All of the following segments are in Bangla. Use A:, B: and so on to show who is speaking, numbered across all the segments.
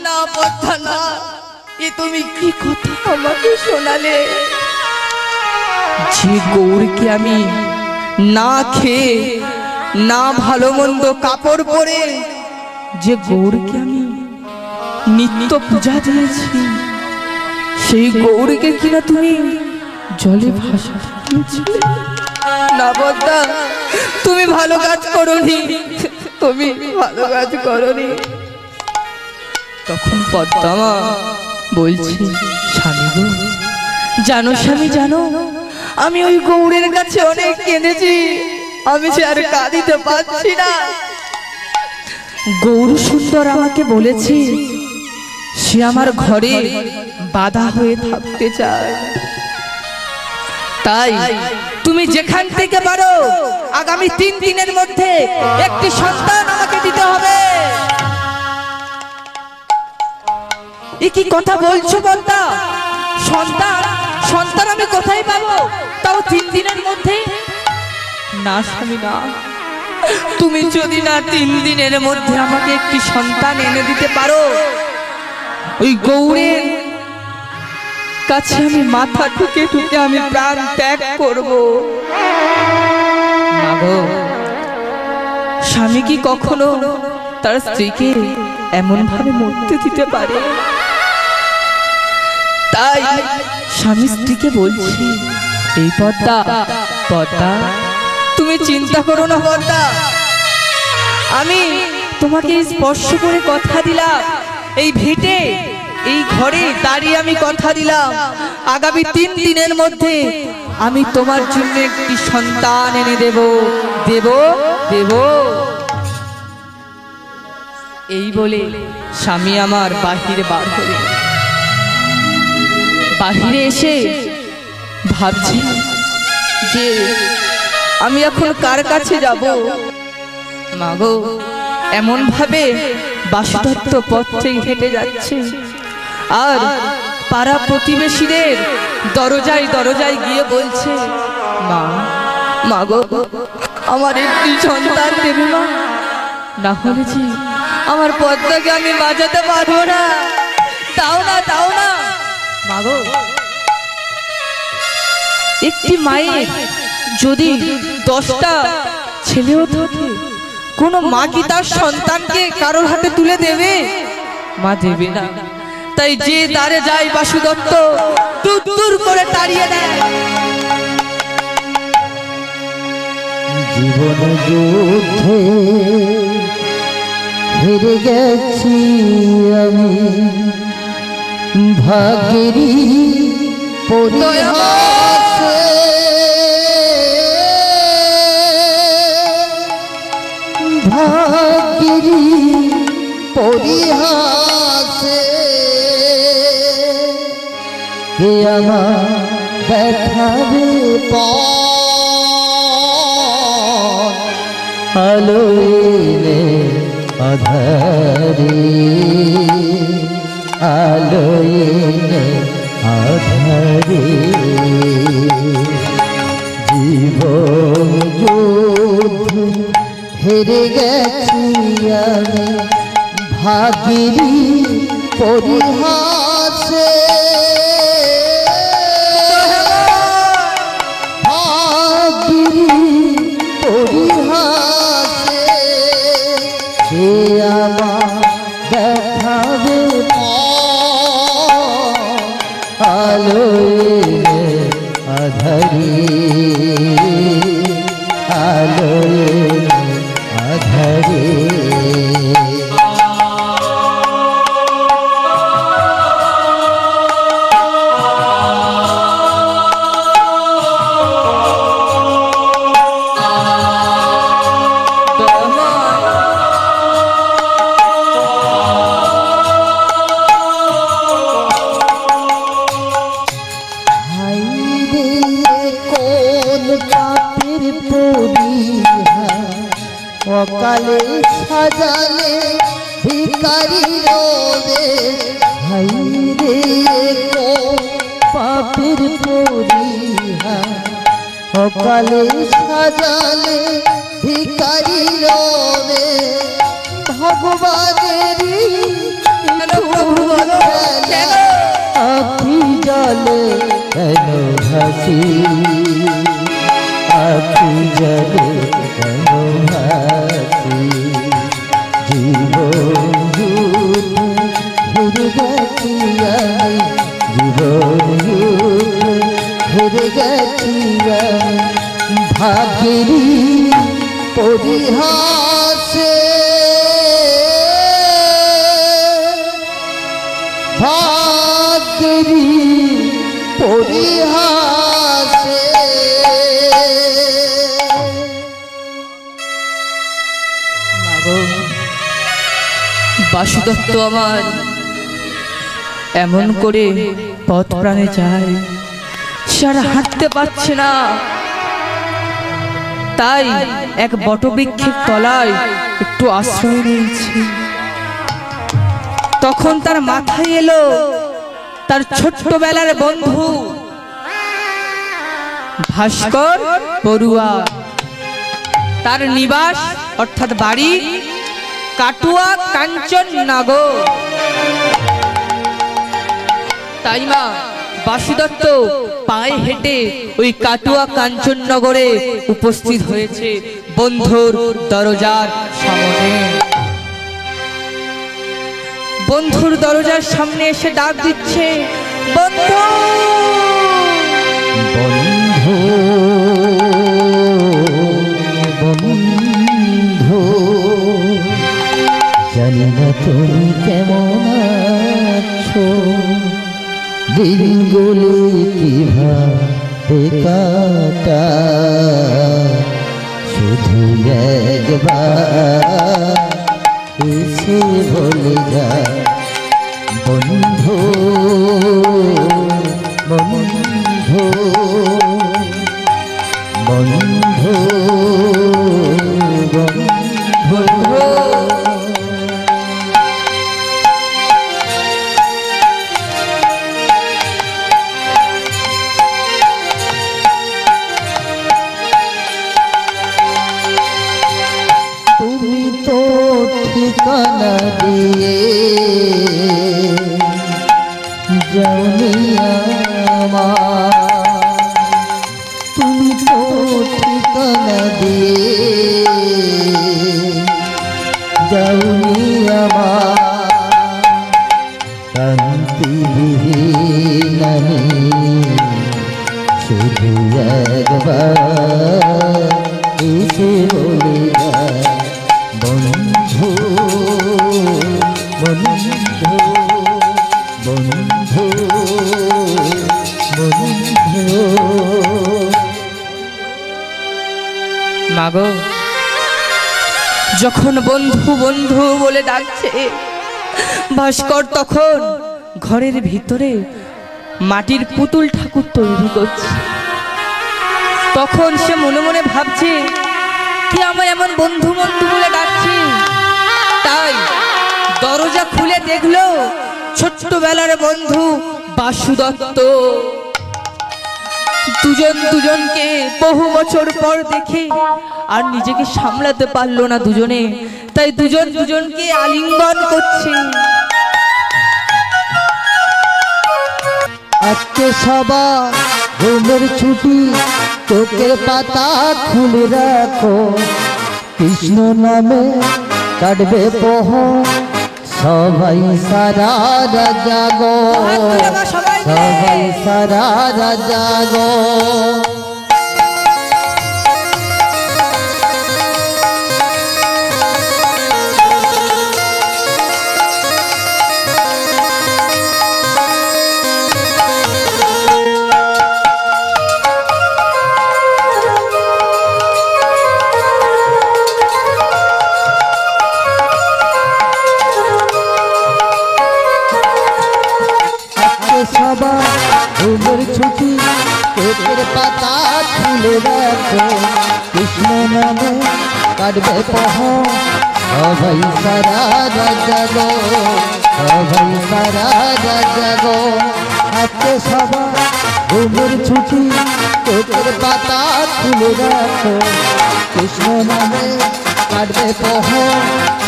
A: না পদ্মা না, এ তুমি কি কথা আমাকে শোনালে? যে গৌরকে আমি না খেয়ে না ভালো মন্দ কাপড় পরে, যে গৌরকে আমি নিত্য পূজা দিয়েছি, সেই গৌরকে কিনা তুমি জলে ভাসাতে দিয়েছিলে। না পদ্মা, তুমি ভালো কাজ করোনি, তুমি ভালো কাজ করোনি। তখন পদ্মা মা বলছি, স্বামী গো, জানো স্বামী জানো, আমি ওই গৌরের কাছে অনেক কেঁদেছি, আমি সে আর কাঁদিতে পারছি না। গৌর সুন্দর আমাকে বলেছে সে আমার ঘরে বাধা হয়ে থাকতে চায়, তাই তুমি যেখান থেকে পারো আগামী 3 দিনের মধ্যে একটি সন্তান আমাকে দিতে হবে। এ কি কথা বলছো পদ্মা? সন্তান সন্তান আমি কোথায় পাবো, তাও 3 দিনের মধ্যে? না স্বামী না, তুমি যদি না 3 দিনের মধ্যে আমাকে একটি সন্তান এনে দিতে পারো, ওই গৌরের কাছে আমি মাথা ঠুকে ঠুকে আমি প্রাণ ত্যাগ করব। মাগো, স্বামী কি কখনো তার স্ত্রীকে এমন ভাবে মরতে দিতে পারে? তাই স্বামী স্ত্রীকে বলছি, এই পদ্মা পদ্মা, তুমি চিন্তা করো না পদ্মা, আমি তোমাকে স্পর্শ করে কথা দিলাম, এই ভিটে এই ঘরে দাঁড়িয়ে আমি কথা দিলাম, আগামী 3 দিনের মধ্যে আমি তোমার জন্য একটি সন্তান এনে দেব দেব দেব। এই বলে স্বামী আমার বাহিরে বার হলেন। বাহিরে এসে ভাবছি যে আমি এখন কার কাছে যাব। মাগো, এমন ভাবে বাসুদত্ত পথ থেকে হেঁটে যাচ্ছে, আর পাড়া প্রতিবেশীদের দরজায় দরজায় গিয়ে বলছে, মা মাগো, আমার একটি সন্তান দেবে মা, না হলে যে আমার পদ্মাকে আমি বাঁচাতে পারবো না, তাও না তাও না। মাগো, একটি মায়ের যদি 10টা ছেলেও থাকে, কোনো মা কি তার সন্তানকে কারোর হাতে তুলে দেবে? মা দেবে না। তাই যে দ্বারে যায় বাসুদত্ত দূর দূর করে তাড়িয়ে দেয়।
B: জীবন যুদ্ধে হেরে গেছি আমি, ভাগ্যেরই পরিহাসে ভাগ্যেরই পরিহাসে কে আমার দেখাবে আলো এলে আধারে, আলো এলে আধারে, জীবন যুদ্ধে হেরে গেছি আমি, ভাগ্যেরই পরিহাসে ভাগ্যেরই পরিহাসে সে আমার দেখাবে আলো এলে আধারে, আলো এলে আধারে। অকালে সাজালে ভিখারি রবে, হাই রে কো পাপের পরিহা, অকালে সাজালে ভিখারি রবে, ভগবানেরই হাসি আখি জলে কেন হাসি জীবন ঘুরে গেছি আমি জীবন ঘুরে গেছি আমি ভাগেরি পরিহাসে ভাগেরি পরিহাসে
A: মাগো, বাসুদত্ত আমার এমন করে পথ প্রাণে যায়, সে আর হাঁটতে পারছে না। তাই এক বটবৃক্ষের তলায় একটু আশ্রয় নিয়েছে। তখন তার মাথায় এলো তার ছোট্টবেলার বন্ধু ভাস্কর বড়ুয়া। তার নিবাস অর্থাৎ বাড়ি কাটুয়া কাঞ্চননগর। তাই মা বাসুদত্ত পায়ে হেঁটে ওই কাটুয়া কাঞ্চননগরে উপস্থিত হয়েছে বন্ধুর দরজার সামনে। বন্ধুর দরজার সামনে এসে ডাক দিচ্ছে, বন্ধু
B: বন্ধু বন্ধু জানি না তুমি কেমন আছো দিনগুলি কিভাবে কাটা শুধু একবার এসে বলে যা বন্ধু বন্ধু বন্ধু বন্ধু তুমি তো ঠিকানা দিয়ে যাওনি আমার, তুমি তো ঠিকানা দিয়ে যাওনি আমার শান্তিবিহীন আমি শুধু একবার এসে বলে যায় বন্ধু বন্ধু বন্ধু বন্ধু।
A: মাগো, যখন বন্ধু বন্ধু বলে ডাকছে, ভাস্কর তখন ঘরের ভিতরে মাটির পুতুল ঠাকুর তৈরি করছে। তখন সে মনে মনে ভাবছে, কি আমায় এমন বন্ধু বন্ধু বলে ডাকছে। তাই দরজা খুলে দেখলো ছোট্টবেলার বন্ধু বাসুদত্ত। দুজন দুজনকে বহু বছর পর দেখে আর নিজেকে সামলাতে পারলো না দুজনে, তাই দুজন দুজনকে আলিঙ্গন করছে।
B: আজকে সবার ঘুমের ছুটি, চোখের পাতা খুলে রাখো, কৃষ্ণ নামে কাটবে প্রহর, সবাই সারা জাগো, সবাই সারা জাগো। সবার ঘুমের ছুটি, চোখের পাতা খুলে রাখো, কৃষ্ণ নামে কাটবে প্রহর, সবাই সারা জাগো, সবাই সারা জাগো। আজকে সবার ঘুমের ছুটি, চোখের পাতা খুলে রাখো, কৃষ্ণ নামে কাটবে প্রহর,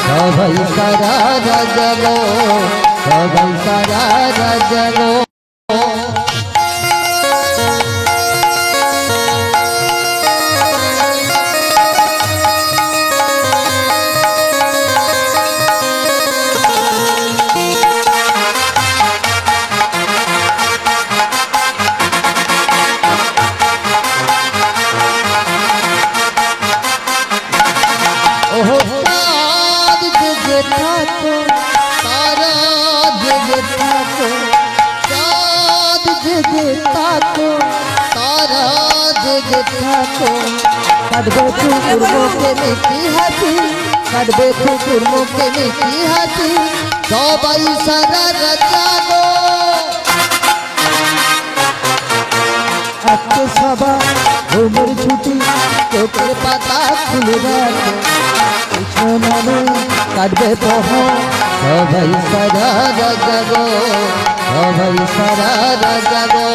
B: সবাই সারা জাগো, সবাই সারা জাগো। জেগে থাকো, চাঁদ জেগে থাকো, তারা জেগে থাকো, কাটবে কুকুর মুখে মিষ্টি হাসি, কাটবে কুকুর মুখে মিষ্টি হাসি, সবাই সারা জাগো। আজকে সবার ঘুমের ছুটি, চোখের পাতা খুলে রাখো, কৃষ্ণ নামে কাটবে প্রহর, সবাই সারা জাগো, সবাই সারা জাগো।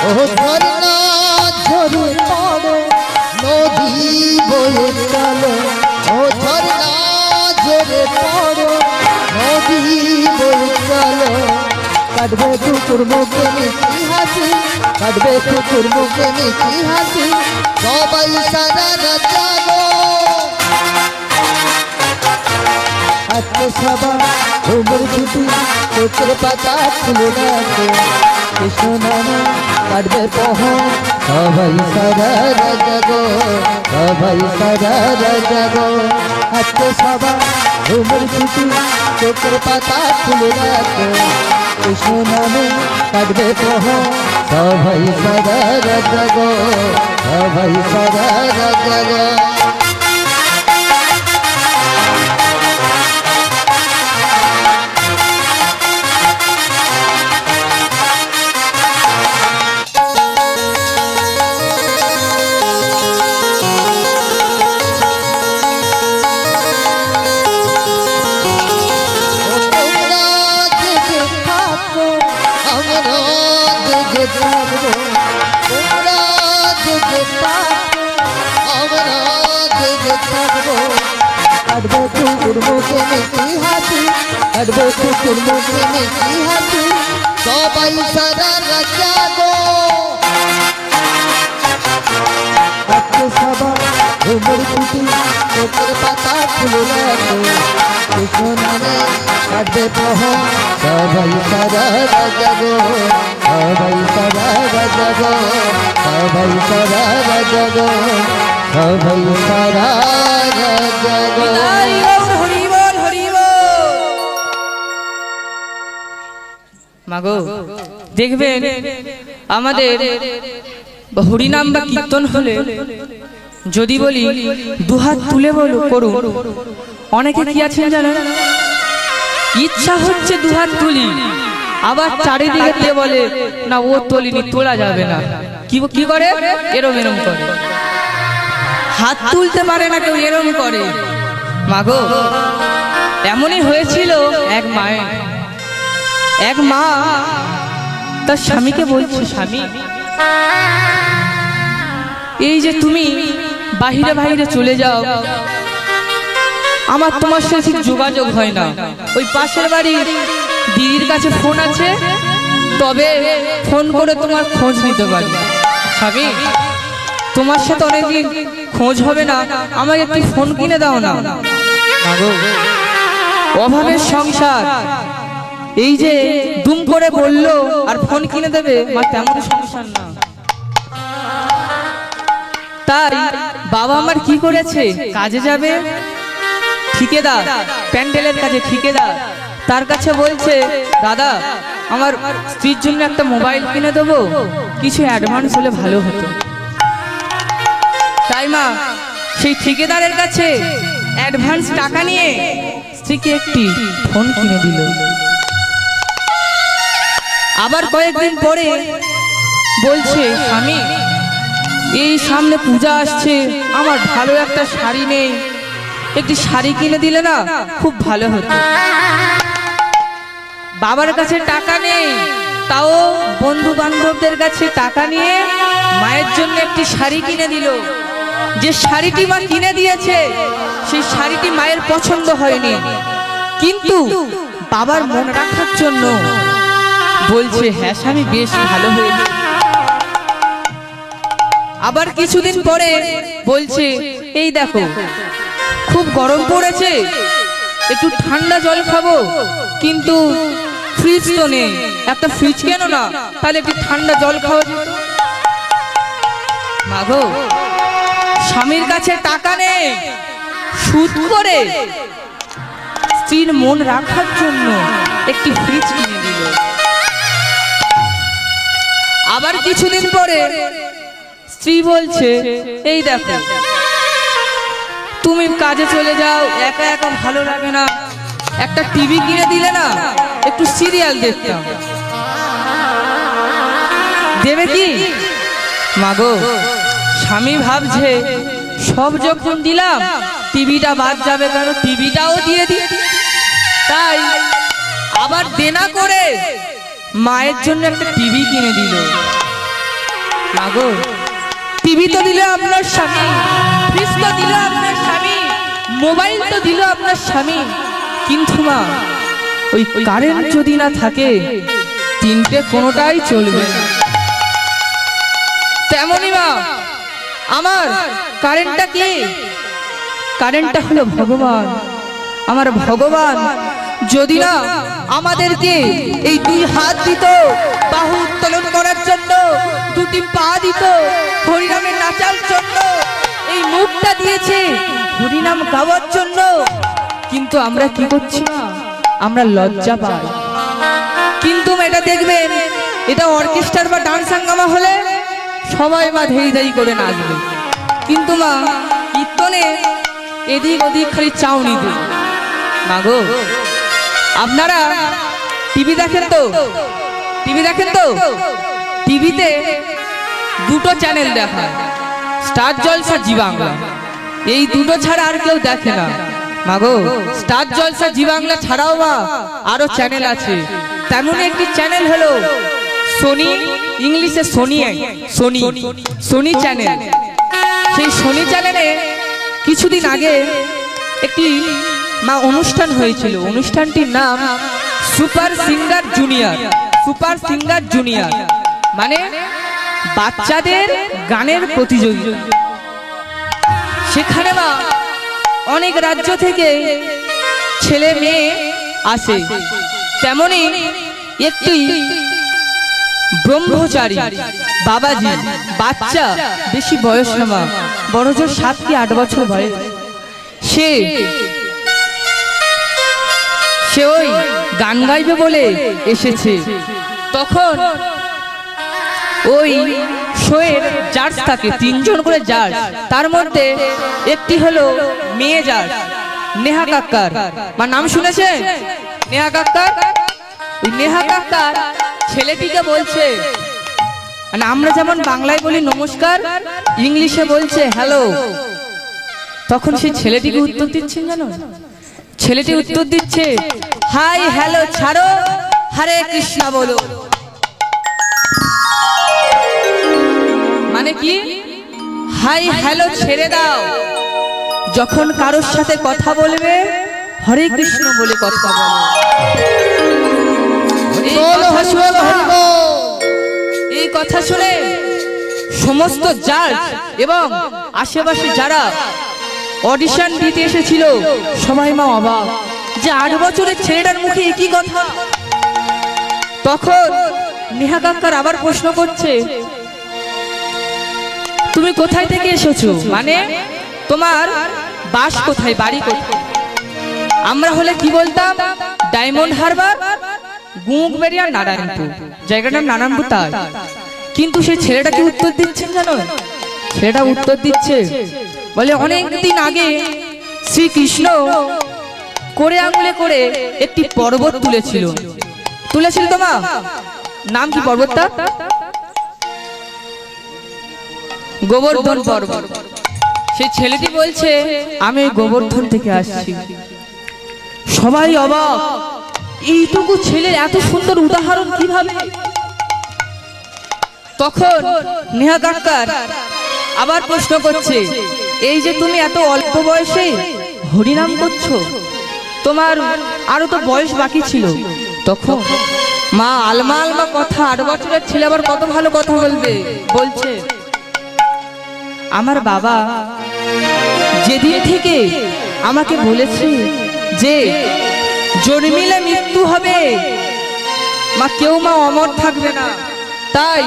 B: ও ঝর্ণা ঝরে পড়ো, নদী বয়ে চলো, ও ঝর্ণা ঝরে পড়ো, নদী বয়ে চলো, কাটবে কুকুর মুখে মিষ্টি হাসি, কাটবে কুকুর মুখে মিষ্টি হাসি, সবাই সারা জাগো। আজকে সবার ঘুমের ছুটি, চোখের পাতা খুলে রাখো, কৃষ্ণ নামে কাটবে প্রহর, সবাই সারা জাগো, সবাই সারা জাগো। আজকে সবার ঘুমের ছুটি, চোখের পাতা খুলে রাখো, কৃষ্ণ নামে কাটবে প্রহর, সবাই সারা জাগো, সবাই সারা জাগো। কাটবে কুকুর মুখে মিষ্টি হাসি, কাটবে কুকুর মুখে মিষ্টি হাসি, সবাই সারা জাগো। আজকে সবার ঘুমের ছুটি, চোখের পাতা খুলে রাখো, কৃষ্ণ নামে কাটবে প্রহর, সবাই সারা জাগো, সবাই সারা জাগো, সবাই সারা জাগো, সবাই সারা জাগো।
A: মাগো দেখবেন আমাদের হরিনাম বা কীর্তন হলে যদি বলি দুহাত তুলে বলো করুন, অনেকে কি আছেন জানেন, ইচ্ছা হচ্ছে দুহাত তুলি, আবার চারিদিকে দিয়ে বলে না ও তোলিনি, তোলা যাবে না, কি করে এরম এরম করে, হাত তুলতে পারে না কেউ, এরম করে। মাগো এমনই হয়েছিল এক মা তার স্বামীকে বলছে, স্বামী এই যে তুমি বাহিরে বাহিরে চলে যাও, আমার তোমার সাথে ঠিক যোগাযোগ হয় না, ওই পাশের বাড়ির দিদির কাছে ফোন আছে, তবে ফোন করে তোমার খোঁজ নিতে পারি। স্বামী তোমার সাথে অনেকদিন খোঁজ হবে না, আমাকে একটু ফোন কিনে দাও না। মাগো অভাবের সংসার, এই যে দুম করে বললো আর ফোন কিনে দেবে, মা তেমন সংসার না। তাই বাবা আমার কি করেছে, কাজে যাবে, ঠিকাদার প্যান্ডেলের কাছে ঠিকাদার, তার কাছে বলছে দাদা আমার স্ত্রীর জন্য একটা মোবাইল কিনে দেবো, কিছু অ্যাডভান্স হলে ভালো হতো। তাই মা সেই ঠিকাদারের কাছে অ্যাডভান্স টাকা নিয়ে স্ত্রীকে একটি ফোন কিনে দিল। আবার কয়েকদিন পরে বলছে, স্বামী এই সামনে পূজা আসছে, আমার ভালো একটা শাড়ি নেই, একটি শাড়ি কিনে দিলে না খুব ভালো হতো। বাবার কাছে টাকা নেই, তাও বন্ধু বান্ধবদের কাছে টাকা নিয়ে মায়ের জন্য একটি শাড়ি কিনে দিল। যে শাড়িটি মা কিনে দিয়েছে সেই শাড়িটি মায়ের পছন্দ হয়নি, কিন্তু বাবার মন রাখার জন্য বলছে হ্যাঁ স্বামী বেশ ভালো হয়েছে। আবার কিছুদিন পরে বলছে এই দেখো খুব গরম পড়েছে, একটু ঠান্ডা জল খাবো, কিন্তু ফ্রিজ তো নেই। একটা ফ্রিজ কেন না, তাহলে একটু ঠান্ডা জল খাওয়া যেত। মাগো, স্বামীর কাছে টাকা নেই, সুদ করে স্ত্রীর মন রাখার জন্য একটি ফ্রিজ কিনে দিল। আবার কিছুদিন পরে স্ত্রী বলছে, এই দেখো তুমি কাজে চলে যাও, একা একা ভালো লাগে না, একটা টিভি কিনে দিলে না, একটু সিরিয়াল দেখতাম। দেবে কি? মাগো, স্বামী ভাবছে সব যখন দিলাম টিভিটা বাদ যাবে কেন, টিভিটাও দিয়ে দিয়ে। তাই আবার দেনা করে মায়ের জন্য একটা টিভি কিনে দিল। মাগো, টিভি তো দিল আপনার স্বামী, ফ্রিজ তো দিল আপনার স্বামী, মোবাইল তো দিল আপনার স্বামী, কিন্তু মা ওই কারেন্ট যদি না থাকে তিনটে কোনোটাই চলবে না। তেমনই মা আমার কারেন্টটা কি? কারেন্টটা হলো ভগবান। আমার ভগবান যদি না আমাদেরকে এই দুই হাত দিত বাহু উত্তোলন করার জন্য, দুটি পা দিত হরিনামে নাচার জন্য, এই মুখটা দিয়েছে হরিনাম গাওয়ার জন্য, কিন্তু আমরা কি করছি না, আমরা লজ্জা পাই। কিন্তু এটা দেখবেন, এটা অর্কেস্ট্রার বা ডান্স হাঙ্গামা হলে সবাই মা ধেই ধেই করে নাচবে, কিন্তু মা কীর্তনে এদিক ওদিক খালি চাউনি দেয়। মাগো, আপনারা টিভি দেখেন তো? টিভি দেখেন তো? টিভিতে দুটো চ্যানেল দেখায়, স্টার জলসা, জি বাংলা, এই দুটো ছাড়া আর কেউ দেখে না। মাগো, স্টার জলসা, জি বাংলা ছাড়াও মা আরো চ্যানেল আছে। তেমন একটি চ্যানেল হলো সোনি, ইংলিশে সোনি, সোনি সোনি চ্যানেল। সেই সোনি চ্যানেলে কিছুদিন আগে একটি মা অনুষ্ঠান হয়েছিল। অনুষ্ঠানটির নাম super singer junior. Super singer junior মানে বাচ্চাদের গানের প্রতিযোগিতা। সেখানে মা অনেক রাজ্য থেকে ছেলে মেয়ে আসে। তেমনি একটি ব্রহ্মচারী বাবাজি, বাচ্চা, বেশি বয়স না মা, বড় জোর 7 কি 8 বছর বয়স, সে ওই গান গাইবে বলে এসেছে। তখন ওই শোয়ের জাজ থাকে, 3 জন করে জাজ, তার মধ্যে একটি হলো মেয়ে জাজ, নেহা কাক্কার। আমার নাম শুনেছে নেহা কাক্কার? ওই নেহা কাক্কার ছেলেটিকে বলছে, মানে আমরা যেমন বাংলায় বলি নমস্কার, ইংলিশে বলছে হ্যালো। তখন সেই ছেলেটিকে উত্তর দিচ্ছেন জানো? ছেলেটি উত্তর দিচ্ছে, হাই হ্যালো ছাড়ো, হরে কৃষ্ণ বলো। মানে কি? হাই হ্যালো ছেড়ে দাও, যখন কারোর সাথে কথা বলবে হরে কৃষ্ণ বলে কথা বলো। এই কথা শুনে সমস্ত জাজ এবং আশেপাশে যারা অডিশন দিতে এসেছিল সবাই মা অবাক, যে 8 বছরের ছেলেটার মুখে একই কথা। তখন নেহা কাক্কার আবার প্রশ্ন করছে, তুমি কোথায় থেকে এসেছো, মানে তোমার বাস কোথায়, বাড়ি কোথায়? আমরা হলে কি বলতাম, ডায়মন্ড হারবার, গুঁকবেড়িয়া, নারায়ণপুর, জায়গাটার নাম নারায়ণপুর। তাই কিন্তু সেই ছেলেটা কি উত্তর দিচ্ছেন জানো? ছেলেটা উত্তর দিচ্ছে, বলে অনেকদিন আগে শ্রীকৃষ্ণ করে আঙুলে করে একটি পর্বত তুলেছিল। তোমার নাম কি পর্বতটা? গোবর্ধন পর্বত। সেই ছেলেটি বলছে, আমি গোবর্ধন থেকে আসছি। সবাই অবাক, এইটুকু ছেলের এত সুন্দর উদাহরণ কিভাবে? তখন নেহা কাক্কার আবার প্রশ্ন করছে, এই যে তুমি এত অল্প বয়সে হরিনাম করছো, তোমার আরো তো বয়স বাকি ছিল। তখন মা আলমা আলমা কথা, 8 বছরের ছেলে আবার কত ভালো কথা বলবে, বলছে, আমার বাবা যেদিন থেকে আমাকে বলেছে যে জন্মিলে মৃত্যু হবে, মা কেউ মা অমর থাকবে না, তাই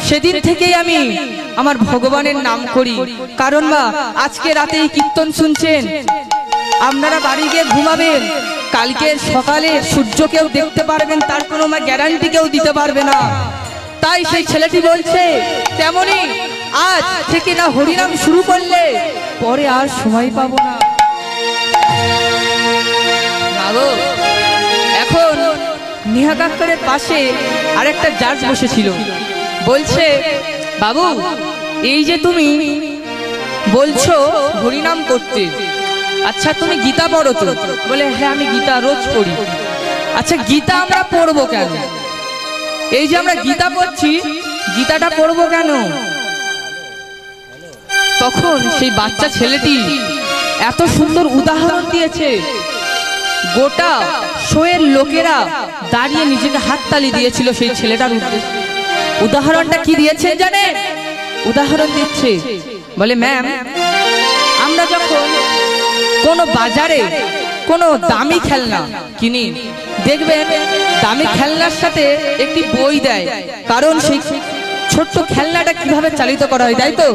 A: সেদিন থেকেই আমি আমার ভগবানের নাম করি। কারণ মা আজকে রাতে এই কীর্তন শুনছেন, আপনারা বাড়ি গিয়ে ঘুমাবেন, কালকে সকালে সূর্য কেউ দেখতে পারবেন তার কোনো মা গ্যারান্টি কেউ দিতে পারবে না। তাই সেই ছেলেটি বলছে তেমনি আজ থেকে না হরিনাম শুরু করলে পরে আর সময় পাবো না। মাগো, এখন নেহা কাকারের পাশে আরেকটা জাজ বসেছিল, বলছে বাবু এই যে তুমি বলছো হরিনাম করতে, আচ্ছা তুমি গীতা পড়ো তো? বলে হ্যাঁ আমি গীতা রোজ পড়ি। আচ্ছা গীতা আমরা পড়বো কেন? এই যে আমরা গীতা পড়ছি, গীতাটা পড়বো কেন? তখন সেই বাচ্চা ছেলেটি এত সুন্দর উদাহরণ দিয়েছে, গোটা শোয়ের লোকেরা দাঁড়িয়ে নিজেকে হাততালি দিয়েছিল সেই ছেলেটার উদ্দেশ্যে। উদাহরণটা কি দিয়েছে জানেন? উদাহরণ দিচ্ছে, বলে ম্যাম আমরা যখন কোনো বাজারে কোনো দামি খেলনা কিনি, দেখবেন দামি খেলনার সাথে একটি বই দেয়, কারণ সেই ছোট্ট খেলনাটা কিভাবে চালিত করা হয়, তাই তো?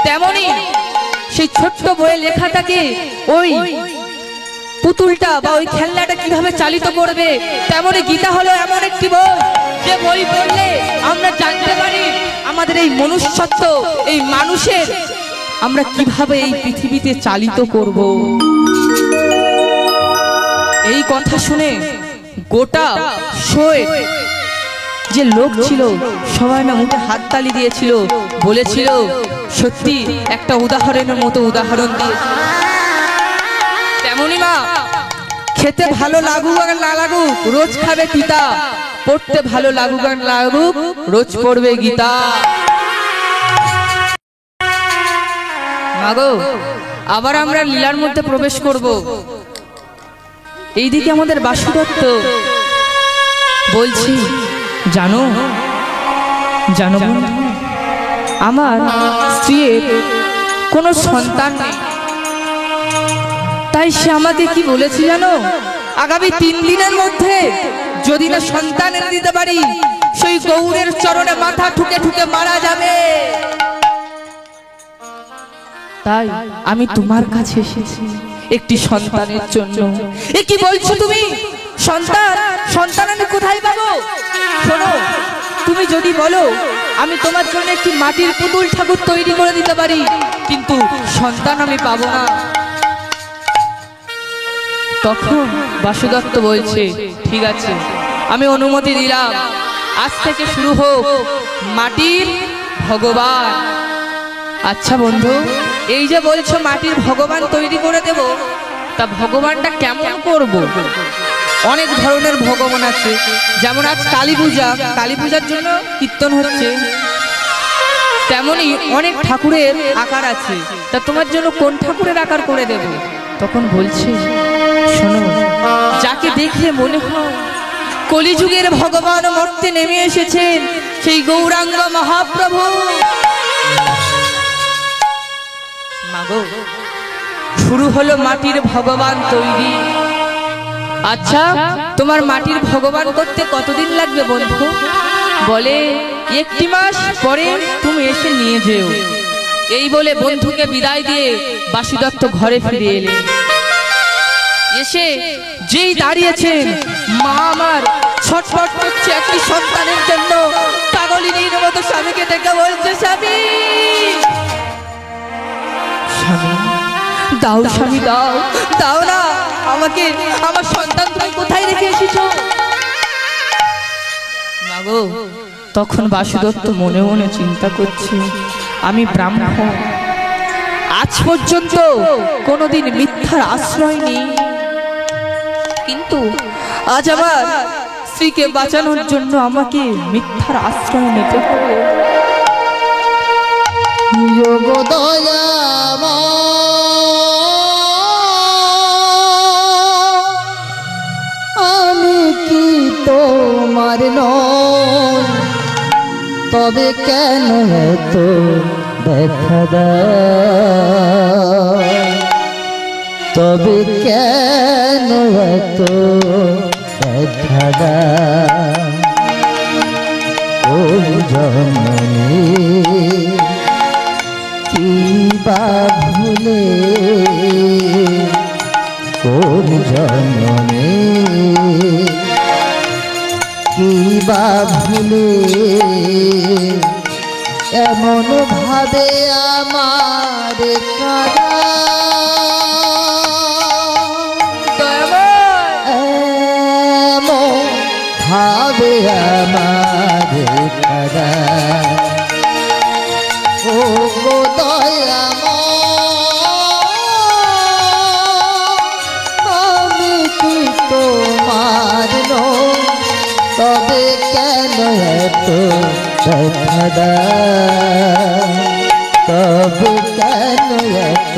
A: তেমনি সেই ছোট্ট বইয়ে লেখা থাকে ওই পুতুলটা বা ওই খেলনাটা কিভাবে চালিত করবে। তেমনি গীতা হলো এমন একটি বই, যে বই পড়লে আমরা জানতে পারি আমাদের এই মনুষ্যত্ব, এই মানুষের আমরা কিভাবে এই পৃথিবীতে চালিত করব। এই কথা শুনে গোটা শোয়ে যে লোক ছিল সবাই না মুখে হাততালি দিয়েছিল, বলেছিল সত্যি একটা উদাহরণের মতো উদাহরণ দিয়েছে। তেমনি মা খেতে ভালো লাগুক আর না লাগুক রোজ খাবে গীতা, পড়তে ভালো লাগুক আর না লাগুক রোজ পড়বে গীতা। মাগো আবার আমরা লীলার মধ্যে প্রবেশ করব। এইদিকে আমাদের বাসুদত্ত বলছি, জানো জানো আমার স্ত্রীর কোনো সন্তান নেই, তাই সে আমাকে কি বলেছে জানো? আগামী 3 দিনের মধ্যে যদি না সন্তান এনে দিতে পারি, সেই গৌরের চরণে মাথা ঠুকে ঠুকে মারা যাবে। তাই আমি তোমার কাছে এসেছি একটি সন্তানের জন্য। এ কি বলছো তুমি? সন্তান? সন্তান আমি কোথায় পাবো? শোনো, তুমি যদি বলো আমি তোমার জন্য একটি মাটির পুতুল ঠাকুর তৈরি করে দিতে পারি, কিন্তু সন্তান আমি পাবো না। তখন বাসুদত্ত বলছে ঠিক আছে, আমি অনুমতি দিলাম, আজ থেকে শুরু হোক মাটির ভগবান। আচ্ছা বন্ধু, এই যে বলছো মাটির ভগবান তৈরি করে দেব, তা ভগবানটা কেমন করব? অনেক ধরনের ভগবান আছে, যেমন আজ কালী পূজা, কালী পূজার জন্য কীর্তন হচ্ছে, তেমনি অনেক ঠাকুরের আকার আছে, তা তোমার জন্য কোন ঠাকুরের আকার করে দেব? তখন বলছে শোনো, যাকে দেখলে মনে হয় কলিযুগের ভগবান মর্তে নেমে এসেছেন, সেই গৌরাঙ্গ মহাপ্রভু। মাগো শুরু হলো মাটির ভগবান তৈরি। আচ্ছা তোমার মাটির ভগবান করতে কতদিন লাগবে বন্ধু? বলে 1 মাস পরে তুমি এসে নিয়ে যেও। এই বলে বন্ধুকে বিদায় দিয়ে বাসুদত্ত ঘরে ফিরে এলেন। এসে যেই দাঁড়িয়েছেন, মা আমার ছটফট করছে একটি সন্তানের জন্য, পাগলিনীর মতো স্বামীকে ডেকে বলছে স্বামী স্বামী দাও, স্বামী দাও, দাও না আমাকে, আমার সন্তান তুমি কোথায় রেখে এসেছো? মাগো তখন বাসুদত্ত মনে মনে চিন্তা করছে, আমি ব্রাহ্মণ, আজ পর্যন্ত কোনোদিন মিথ্যার আশ্রয় নেই, কিন্তু আজ আমার স্ত্রীকে বাঁচানোর জন্য আমাকে মিথ্যার আশ্রয় নিতে হবে।
B: যোগ দয়াময় আমি কি তোমার নই, তবে কেন তো দেখা দাও, তবে কেন এত দেখা দাও? কোন জন্মে কি বা ভুলে, কোন জন্মে কি বা ভুলে এমন ভাবে আমার কাঁদা, এমন ভাবে আমার কাঁদা। ও গো দয়াময়, আমি কি তোমার নই? তবে কেন এত দেখা দাও, তবে কেন এত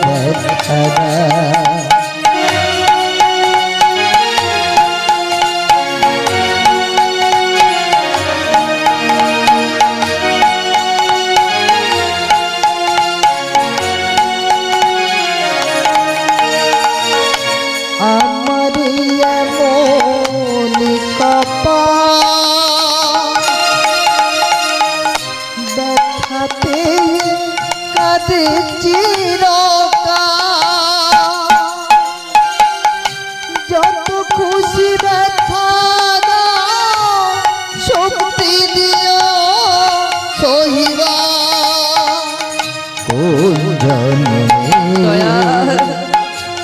B: দেখা দাও? আমার এমন কপাল, ব্যথাতে কাঁদে চিরকাল। যত খুশি ব্যথা দাও, শক্তি দিও সহিবা। কোন জন্মে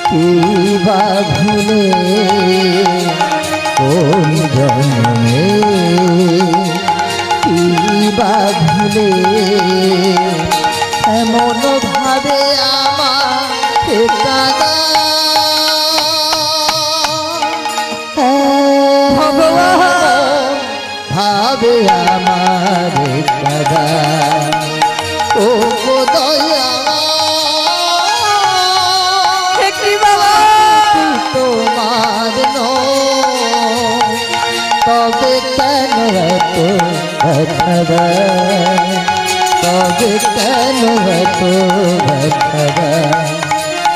B: কি বা ভুলে, কোন জন্মে কি বা ভুলে এমন ভাবে আমাকে কাঁদা। ভগবান ভাবে আমার কাঁদা। ও গো দয়া তোমার নয়, তবে কেন এত ব্যথা দাও, তবে কেন এত ব্যথা দাও,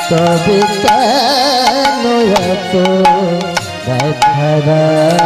B: তবে কেন এত ব্যথা দাও?